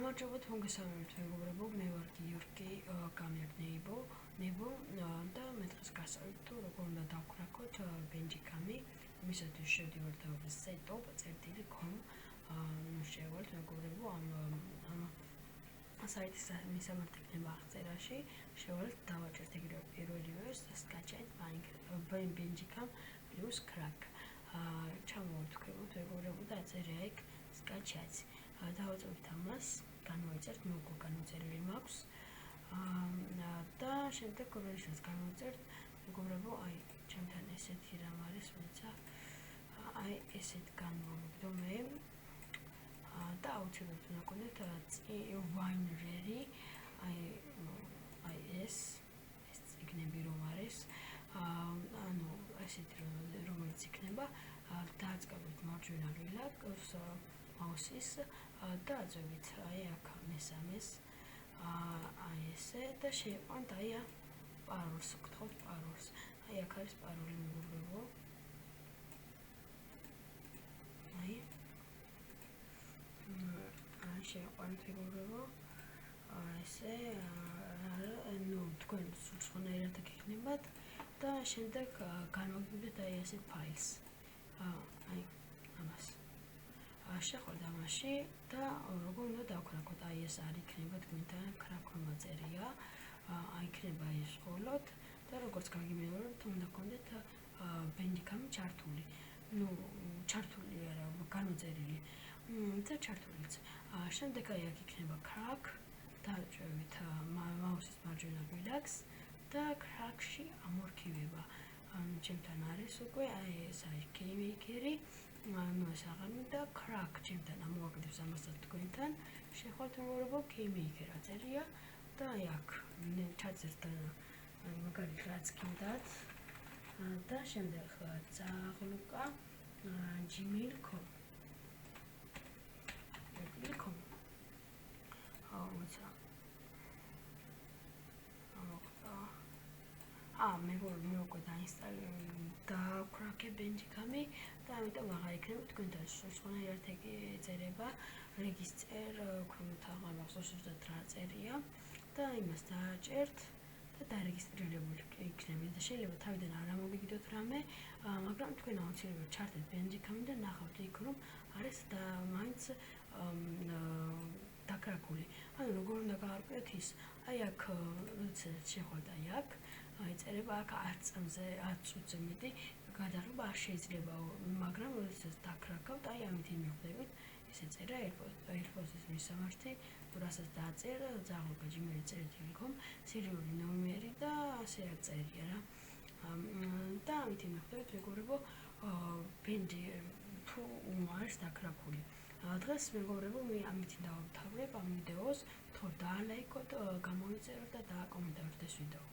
გამარჯობა მოგესალმებით მეგობრებო, მე ვარ გიორგი გამერნეიბო და მე დღეს გასწავლით თუ როგორ უნდა დავქრაკოთ Bandicam-ი, მისათვის შევდივართ setup.com. შევვალთ მეგობრებო ამ საიტის მისამართი იქნება აღწერაში, შევვალთ დავაჭერთ ეგრევე პირველივე sketch-ით Bandicam plus crack. ჩამოვართ ქვემოთ მეგობრებო და აწერია იქ sketch-ი. დავაწევთ ამას, განვაიწერთ, მოგო განუწერილი მაქვს. და შემდეგ როდესაც განვაწერთ, მეგობრებო, აი, ჩემთან ესეთი რამ არის, ვიცა აი ესეთ განვამოგდო მე. და აუცილებლად უნდა გქონდეთ Winery, აი ეს იქნება რომ არის. ანუ ესეთი რომელიც იქნება, დააწყებთ მარჯვენა ვილაკს მაუსის და აძვევით აი აქ მესამეს აი ესე და შევყვანთ აი პაროლს, გთხოვთ პაროლს. აი აქ არის პაროლი მეგობრებო. აი შევყვანთ მეგობრებო. ესე ნუ თქვენ სხვანაირად იქნებათ და შემდეგ განვაგებთ აი ესე ფაილს. აი ამას. შეხვალთ ამაში და როგორ უნდა დავქრაკოთ, აი ეს არ იქნება თქვენთან ქრაქვა წერია, აი იქნება ეს ხოლოდ და როგორც გაგიმეორებთ, უნდა გქონდეთ Bandicam ჩართული. ნუ ჩართული არა, განუწერილი. და ჩართულიც. შემდეგ აი აქ იქნება crack, დავჭერთ მაუსის მარჯვენა ვილაკს და crack-ში ამორქივება. ჩემთან არის უკვე აი ეს აი keymaker-ი. ნუ ეს აღარ მინდა crack ჩემთან ამოვაკეთებს ამასაც თქვენთან. შეხვალთ მეგობრებო, keymaker აწერია და აი აქ ჩაწერთ მაგალითად რაც გინდათ და შემდეგ წაღლუკა gmail.com. მე უკვე დავქრაკე Bandicam-ი და ამიტომ აღარ იქნება თქვენთან სხვანაირად ეწერება რეგისტრ ქვემოთ აღარ მახსოვს ზუსტად რა წერია და იმას დააჭერთ და დარეგისტრირებული იქნება და შეიძლება თავიდან არ ამოგიგდოთ რამე, მაგრამ თქვენ აუცილებლად ჩართეთ Bandicam-ი და ნახავთ იქ რომ არის და მაინც დაკრაკული. ანუ როგორ უნდა გაარკვიოთ ის? აი აქ როდესაც შეხვალთ აი აქ იწერება აქ 10 წამზე 10 წუთზე მეტი გადაღება არ შეიძლება, მაგრამ როდესაც დაკრაკავთ, აი ამით იმიხვდებით, ესე წერა AirPods-ის მისამართი, რასაც დააწერა, წაღლუკა gmail.com, სერიული ნომერი და ასე წერია რა. და ამით იმიხვდებით, მეგობრებო, თუ არის დაკრაკული. დღეს მეგობრებო, მე ამით დავამთავრებ ამ ვიდეოს, თქო დაალაიქოთ, გამოვიწეროთ და დააკომენტაროთ ეს ვიდეო.